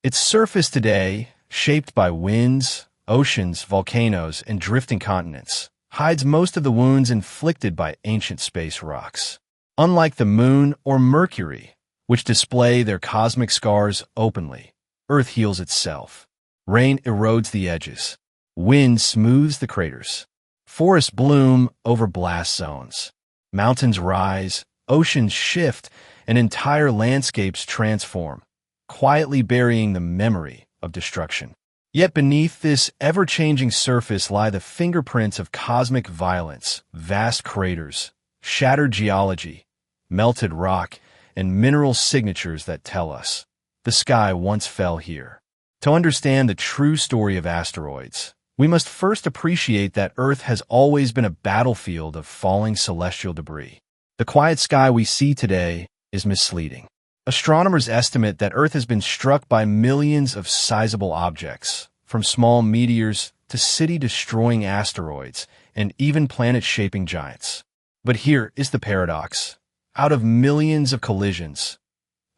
Its surface today, shaped by winds, oceans, volcanoes, and drifting continents, hides most of the wounds inflicted by ancient space rocks. Unlike the Moon or Mercury, which display their cosmic scars openly, Earth heals itself. Rain erodes the edges. Wind smooths the craters. Forests bloom over blast zones. Mountains rise, oceans shift, and entire landscapes transform, quietly burying the memory of destruction. Yet beneath this ever-changing surface lie the fingerprints of cosmic violence, vast craters, shattered geology, melted rock, and mineral signatures that tell us the sky once fell here. To understand the true story of asteroids, we must first appreciate that Earth has always been a battlefield of falling celestial debris. The quiet sky we see today is misleading. Astronomers estimate that Earth has been struck by millions of sizable objects, from small meteors to city-destroying asteroids and even planet-shaping giants. But here is the paradox. Out of millions of collisions,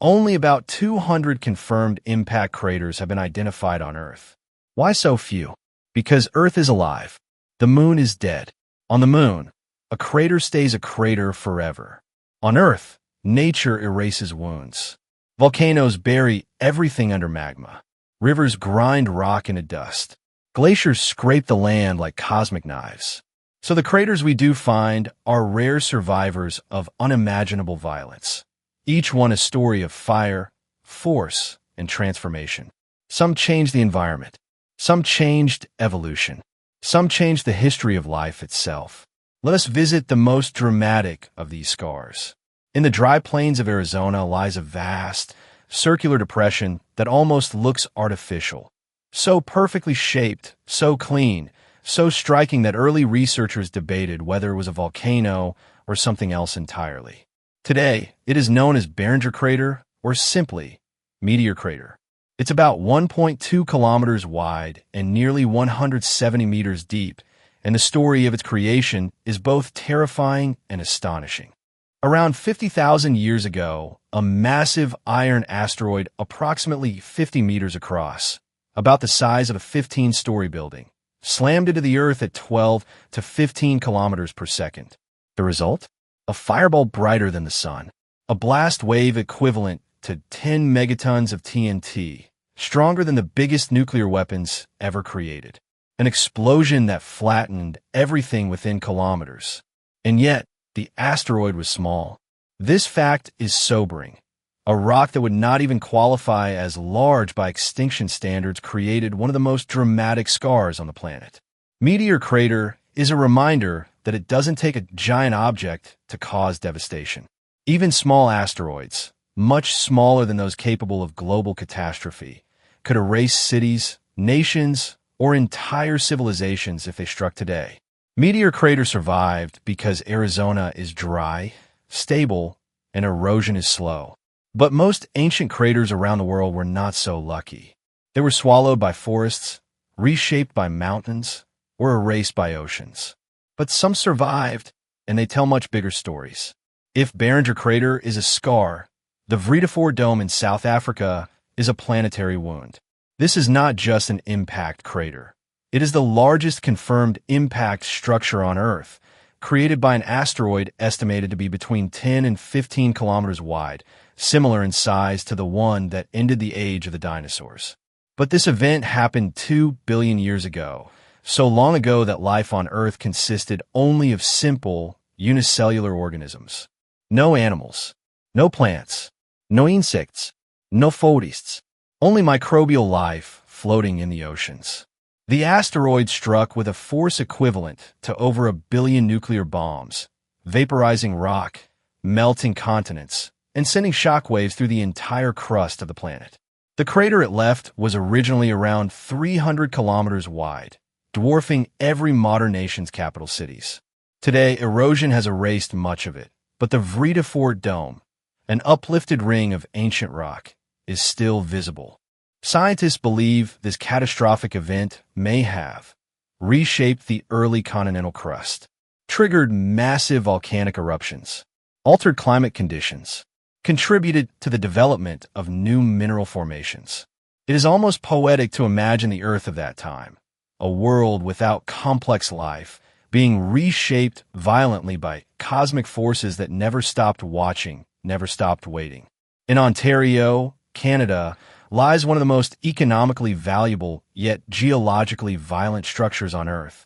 only about 200 confirmed impact craters have been identified on Earth. Why so few? Because Earth is alive. The Moon is dead. On the Moon, a crater stays a crater forever. On Earth, nature erases wounds. Volcanoes bury everything under magma. Rivers grind rock into dust. Glaciers scrape the land like cosmic knives. So the craters we do find are rare survivors of unimaginable violence. Each one a story of fire, force, and transformation. Some changed the environment. Some changed evolution. Some changed the history of life itself. Let us visit the most dramatic of these scars. In the dry plains of Arizona lies a vast, circular depression that almost looks artificial. So perfectly shaped, so clean, so striking that early researchers debated whether it was a volcano or something else entirely. Today, it is known as Barringer Crater or simply Meteor Crater. It's about 1.2 kilometers wide and nearly 170 meters deep, and the story of its creation is both terrifying and astonishing. Around 50,000 years ago, a massive iron asteroid approximately 50 meters across, about the size of a 15-story building, slammed into the Earth at 12 to 15 kilometers per second. The result? A fireball brighter than the sun, a blast wave equivalent to 10 megatons of TNT, stronger than the biggest nuclear weapons ever created. An explosion that flattened everything within kilometers. And yet, the asteroid was small. This fact is sobering. A rock that would not even qualify as large by extinction standards created one of the most dramatic scars on the planet. Meteor Crater is a reminder that it doesn't take a giant object to cause devastation. Even small asteroids, much smaller than those capable of global catastrophe, could erase cities, nations, or entire civilizations if they struck today. Meteor Crater survived because Arizona is dry, stable, and erosion is slow. But most ancient craters around the world were not so lucky. They were swallowed by forests, reshaped by mountains, or erased by oceans. But some survived, and they tell much bigger stories. If Barringer Crater is a scar, the Rewrote Dome in South Africa is a planetary wound. This is not just an impact crater. It is the largest confirmed impact structure on Earth, created by an asteroid estimated to be between 10 and 15 kilometers wide, similar in size to the one that ended the age of the dinosaurs. But this event happened 2 billion years ago, so long ago that life on Earth consisted only of simple, unicellular organisms. No animals, no plants, no insects, no forests, only microbial life floating in the oceans. The asteroid struck with a force equivalent to over 1 billion nuclear bombs, vaporizing rock, melting continents, and sending shockwaves through the entire crust of the planet. The crater it left was originally around 300 kilometers wide, dwarfing every modern nation's capital cities. Today, erosion has erased much of it, but the Rewrote Dome, an uplifted ring of ancient rock, is still visible. Scientists believe this catastrophic event may have reshaped the early continental crust, triggered massive volcanic eruptions, altered climate conditions, contributed to the development of new mineral formations. It is almost poetic to imagine the Earth of that time, a world without complex life, being reshaped violently by cosmic forces that never stopped watching, never stopped waiting. In Ontario, Canada, lies one of the most economically valuable yet geologically violent structures on Earth,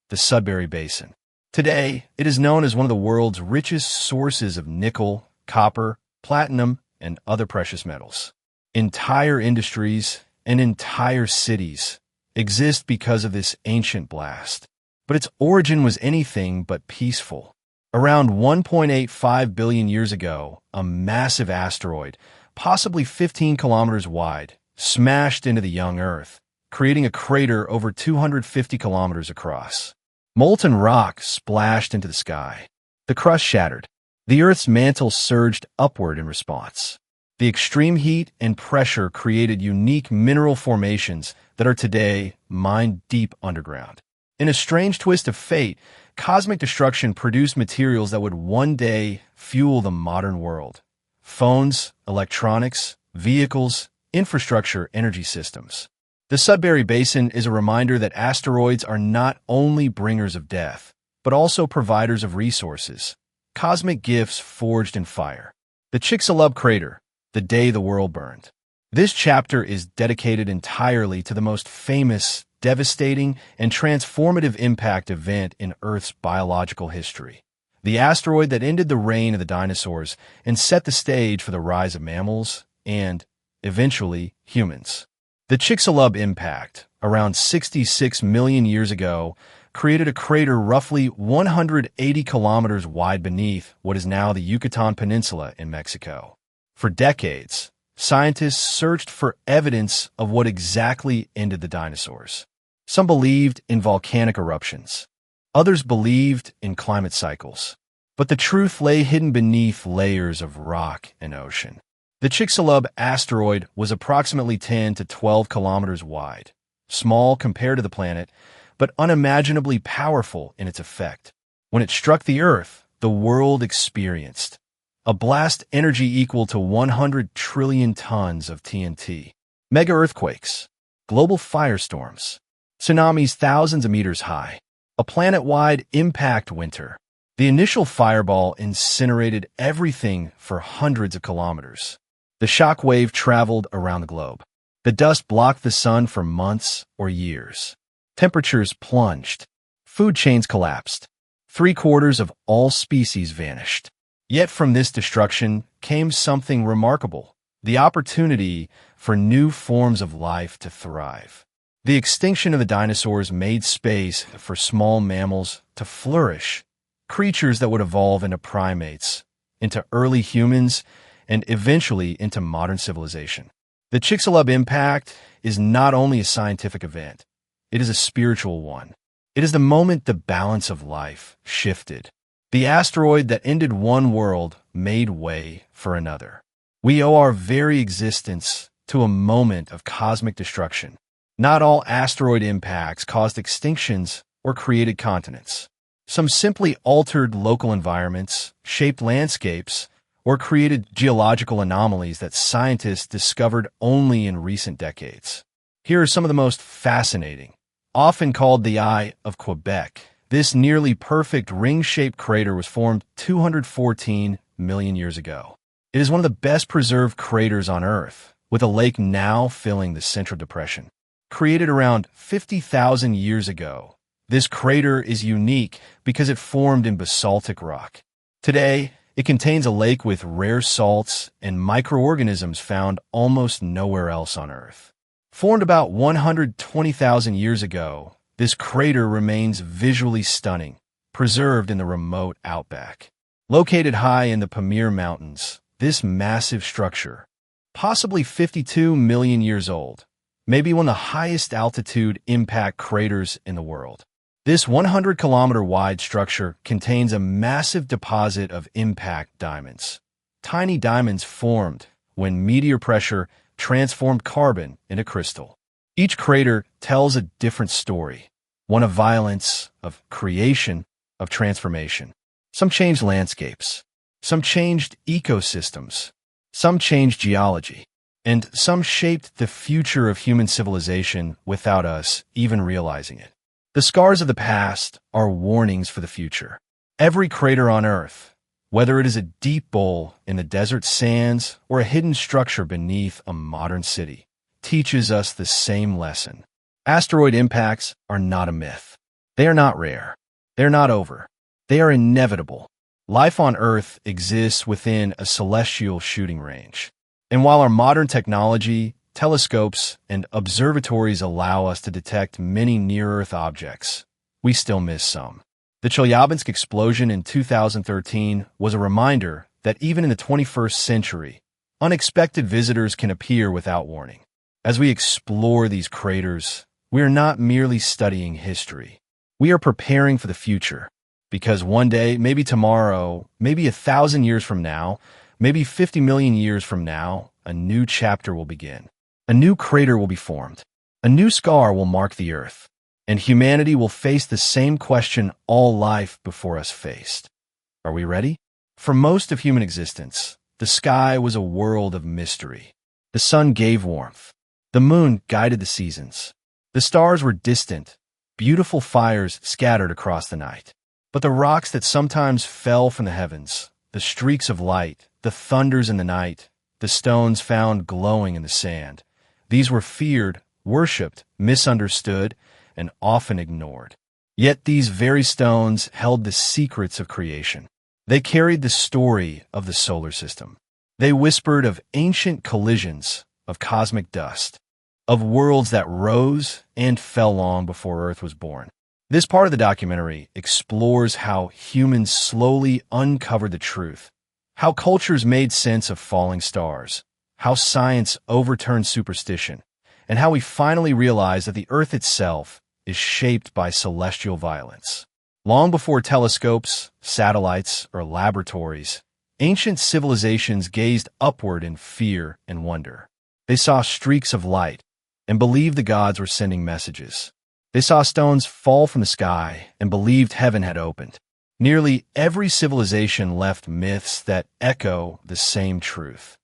the Sudbury Basin. Today, it is known as one of the world's richest sources of nickel, copper, platinum, and other precious metals. Entire industries and entire cities exist because of this ancient blast. But its origin was anything but peaceful. Around 1.85 billion years ago, a massive asteroid, possibly 15 kilometers wide, smashed into the young Earth, creating a crater over 250 kilometers across. Molten rock splashed into the sky. The crust shattered. The Earth's mantle surged upward in response. The extreme heat and pressure created unique mineral formations that are today mined deep underground. In a strange twist of fate, cosmic destruction produced materials that would one day fuel the modern world. Phones, electronics, vehicles, infrastructure, energy systems. The Sudbury Basin is a reminder that asteroids are not only bringers of death, but also providers of resources, cosmic gifts forged in fire. The Chicxulub crater, the day the world burned. This chapter is dedicated entirely to the most famous, devastating, and transformative impact event in Earth's biological history. The asteroid that ended the reign of the dinosaurs and set the stage for the rise of mammals and, eventually, humans. The Chicxulub impact, around 66 million years ago, created a crater roughly 180 kilometers wide beneath what is now the Yucatan Peninsula in Mexico. For decades, scientists searched for evidence of what exactly ended the dinosaurs. Some believed in volcanic eruptions. Others believed in climate cycles. But the truth lay hidden beneath layers of rock and ocean. The Chicxulub asteroid was approximately 10 to 12 kilometers wide, small compared to the planet, but unimaginably powerful in its effect. When it struck the Earth, the world experienced a blast energy equal to 100 trillion tons of TNT, mega earthquakes, global firestorms, tsunamis thousands of meters high, a planet-wide impact winter. The initial fireball incinerated everything for hundreds of kilometers. The shock wave traveled around the globe. The dust blocked the sun for months or years. Temperatures plunged. Food chains collapsed. 3/4 of all species vanished. Yet from this destruction came something remarkable, the opportunity for new forms of life to thrive. The extinction of the dinosaurs made space for small mammals to flourish, creatures that would evolve into primates, into early humans, and eventually into modern civilization. The Chicxulub impact is not only a scientific event, it is a spiritual one. It is the moment the balance of life shifted. The asteroid that ended one world made way for another. We owe our very existence to a moment of cosmic destruction. Not all asteroid impacts caused extinctions or created continents. Some simply altered local environments, shaped landscapes, or created geological anomalies that scientists discovered only in recent decades. Here are some of the most fascinating. Often called the Eye of Quebec, this nearly perfect ring-shaped crater was formed 214 million years ago. It is one of the best preserved craters on Earth, with a lake now filling the central depression. Created around 50,000 years ago, this crater is unique because it formed in basaltic rock. Today, it contains a lake with rare salts and microorganisms found almost nowhere else on Earth. Formed about 120,000 years ago, this crater remains visually stunning, preserved in the remote outback. Located high in the Pamir Mountains, this massive structure, possibly 52 million years old, may be one of the highest altitude impact craters in the world. This 100-kilometer-wide structure contains a massive deposit of impact diamonds. Tiny diamonds formed when meteor pressure transformed carbon into crystal. Each crater tells a different story, one of violence, of creation, of transformation. Some changed landscapes. Some changed ecosystems. Some changed geology. and some shaped the future of human civilization without us even realizing it. The scars of the past are warnings for the future. Every crater on Earth, whether it is a deep bowl in the desert sands or a hidden structure beneath a modern city, teaches us the same lesson. Asteroid impacts are not a myth. They are not rare. They are not over. They are inevitable. Life on Earth exists within a celestial shooting range. And while our modern technology, telescopes, and observatories allow us to detect many near-Earth objects, we still miss some. The Chelyabinsk explosion in 2013 was a reminder that even in the 21st century, unexpected visitors can appear without warning. As we explore these craters, we are not merely studying history. We are preparing for the future. Because one day, maybe tomorrow, maybe 1,000 years from now, maybe 50 million years from now, a new chapter will begin. A new crater will be formed. A new scar will mark the Earth. And humanity will face the same question all life before us faced. Are we ready? For most of human existence, the sky was a world of mystery. The sun gave warmth. The moon guided the seasons. The stars were distant, beautiful fires scattered across the night. But the rocks that sometimes fell from the heavens, the streaks of light, the thunders in the night, the stones found glowing in the sand, these were feared, worshipped, misunderstood, and often ignored. Yet these very stones held the secrets of creation. They carried the story of the solar system. They whispered of ancient collisions, of cosmic dust, of worlds that rose and fell long before Earth was born. This part of the documentary explores how humans slowly uncovered the truth, how cultures made sense of falling stars, how science overturned superstition, and how we finally realized that the Earth itself is shaped by celestial violence. Long before telescopes, satellites, or laboratories, ancient civilizations gazed upward in fear and wonder. They saw streaks of light and believed the gods were sending messages. They saw stones fall from the sky and believed heaven had opened. Nearly every civilization left myths that echo the same truth.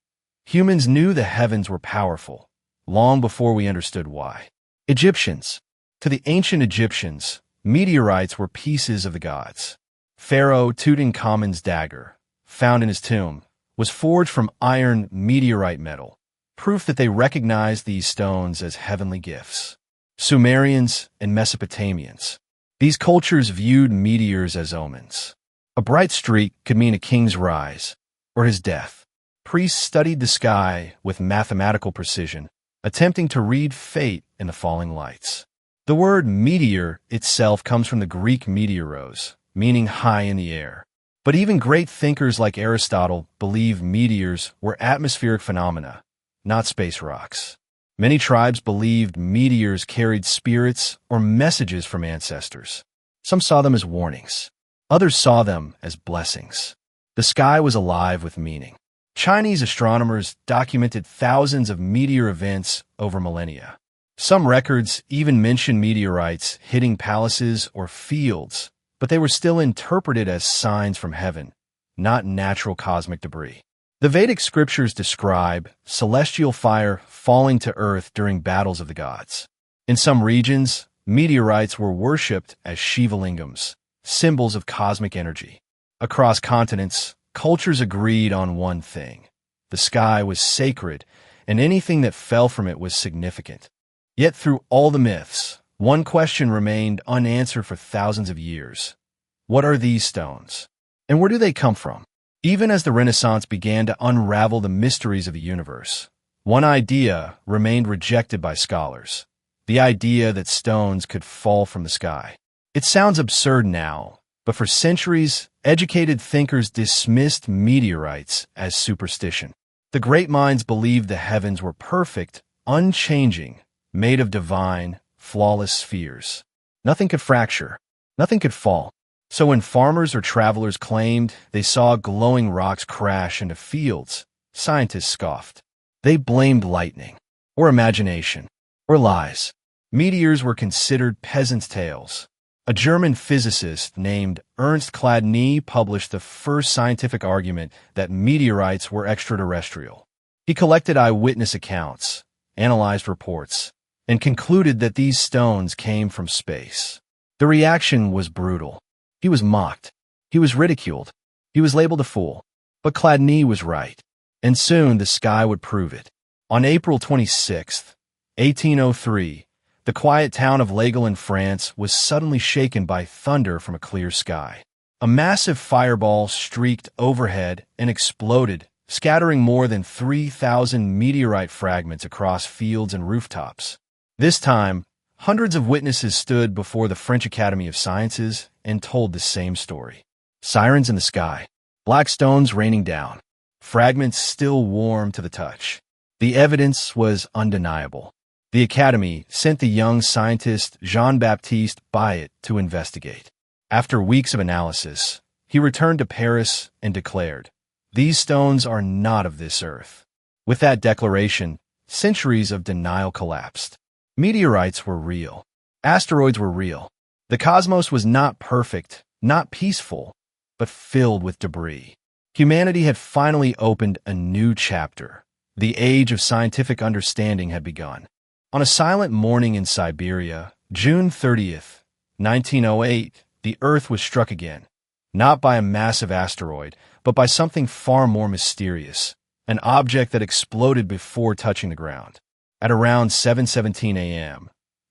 Humans knew the heavens were powerful, long before we understood why. Egyptians. To the ancient Egyptians, meteorites were pieces of the gods. Pharaoh Tutankhamun's dagger, found in his tomb, was forged from iron meteorite metal, proof that they recognized these stones as heavenly gifts. Sumerians and Mesopotamians. These cultures viewed meteors as omens. A bright streak could mean a king's rise or his death. Priests studied the sky with mathematical precision, attempting to read fate in the falling lights. The word meteor itself comes from the Greek meteoros, meaning high in the air. But even great thinkers like Aristotle believed meteors were atmospheric phenomena, not space rocks. Many tribes believed meteors carried spirits or messages from ancestors. Some saw them as warnings. Others saw them as blessings. The sky was alive with meaning. Chinese astronomers documented thousands of meteor events over millennia. Some records even mention meteorites hitting palaces or fields, but they were still interpreted as signs from heaven, not natural cosmic debris. The Vedic scriptures describe celestial fire falling to earth during battles of the gods. In some regions, meteorites were worshipped as Shiva lingams, symbols of cosmic energy. Across continents, cultures agreed on one thing. The sky was sacred, and anything that fell from it was significant. Yet through all the myths, one question remained unanswered for thousands of years. What are these stones? And where do they come from? Even as the Renaissance began to unravel the mysteries of the universe, one idea remained rejected by scholars: the idea that stones could fall from the sky. It sounds absurd now, but for centuries, educated thinkers dismissed meteorites as superstition. The great minds believed the heavens were perfect, unchanging, made of divine, flawless spheres. Nothing could fracture, nothing could fall. So when farmers or travelers claimed they saw glowing rocks crash into fields, scientists scoffed. They blamed lightning, or imagination, or lies. Meteors were considered peasants' tales. A German physicist named Ernst Chladni published the first scientific argument that meteorites were extraterrestrial. He collected eyewitness accounts, analyzed reports, and concluded that these stones came from space. The reaction was brutal. He was mocked. He was ridiculed. He was labeled a fool. But Chladni was right, and soon the sky would prove it. On April 26, 1803, the quiet town of L'Aigle in France was suddenly shaken by thunder from a clear sky. A massive fireball streaked overhead and exploded, scattering more than 3,000 meteorite fragments across fields and rooftops. This time, hundreds of witnesses stood before the French Academy of Sciences and told the same story. Sirens in the sky, black stones raining down, fragments still warm to the touch. The evidence was undeniable. The Academy sent the young scientist Jean-Baptiste Bayet to investigate. After weeks of analysis, he returned to Paris and declared, "These stones are not of this earth." With that declaration, centuries of denial collapsed. Meteorites were real. Asteroids were real. The cosmos was not perfect, not peaceful, but filled with debris. Humanity had finally opened a new chapter. The age of scientific understanding had begun. On a silent morning in Siberia, June 30th, 1908, the Earth was struck again, not by a massive asteroid, but by something far more mysterious, an object that exploded before touching the ground. At around 7:17 a.m.,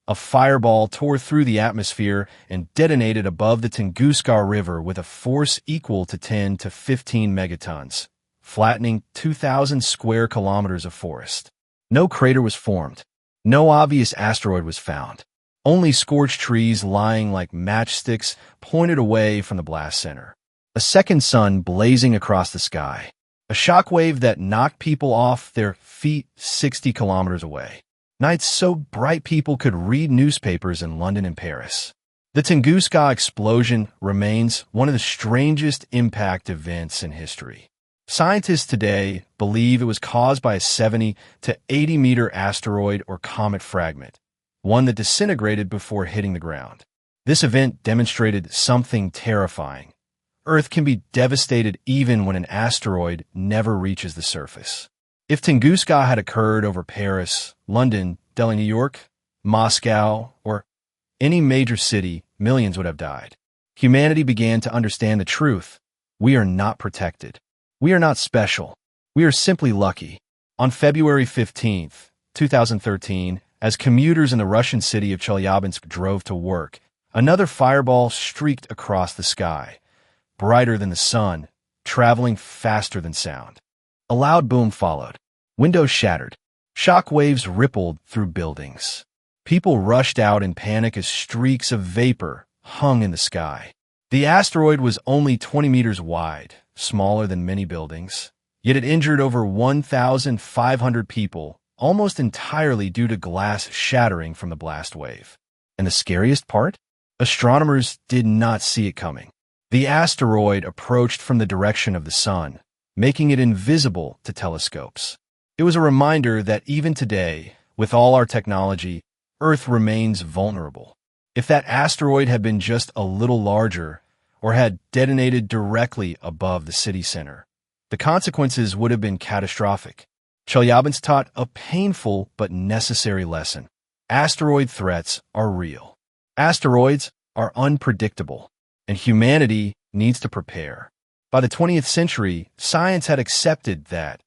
a fireball tore through the atmosphere and detonated above the Tunguska River with a force equal to 10 to 15 megatons, flattening 2,000 square kilometers of forest. No crater was formed. No obvious asteroid was found. Only scorched trees lying like matchsticks pointed away from the blast center. A second sun blazing across the sky. A shockwave that knocked people off their feet 60 kilometers away. Nights so bright people could read newspapers in London and Paris. The Tunguska explosion remains one of the strangest impact events in history. Scientists today believe it was caused by a 70 to 80 meter asteroid or comet fragment, one that disintegrated before hitting the ground. This event demonstrated something terrifying. Earth can be devastated even when an asteroid never reaches the surface. If Tunguska had occurred over Paris, London, Delhi, New York, Moscow, or any major city, millions would have died. Humanity began to understand the truth. We are not protected. We are not special. We are simply lucky. On February 15th, 2013, as commuters in the Russian city of Chelyabinsk drove to work, another fireball streaked across the sky, brighter than the sun, traveling faster than sound. A loud boom followed. Windows shattered. Shock waves rippled through buildings. People rushed out in panic as streaks of vapor hung in the sky. The asteroid was only 20 meters wide, smaller than many buildings, yet it injured over 1,500 people, almost entirely due to glass shattering from the blast wave. And the scariest part? Astronomers did not see it coming. The asteroid approached from the direction of the sun, making it invisible to telescopes. It was a reminder that even today, with all our technology, Earth remains vulnerable. If that asteroid had been just a little larger, or had detonated directly above the city center, the consequences would have been catastrophic. Chelyabinsk taught a painful but necessary lesson. Asteroid threats are real. Asteroids are unpredictable, and humanity needs to prepare. By the 20th century, science had accepted that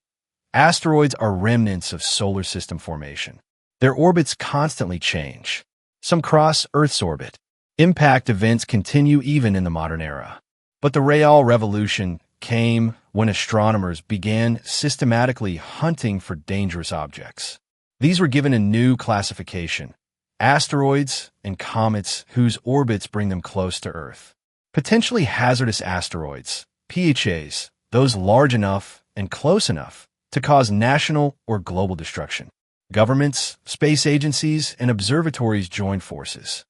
asteroids are remnants of solar system formation. Their orbits constantly change. Some cross Earth's orbit. Impact events continue even in the modern era. But the real revolution came when astronomers began systematically hunting for dangerous objects. These were given a new classification: asteroids and comets whose orbits bring them close to Earth. Potentially hazardous asteroids, PHAs, those large enough and close enough to cause national or global destruction. Governments, space agencies, and observatories joined forces.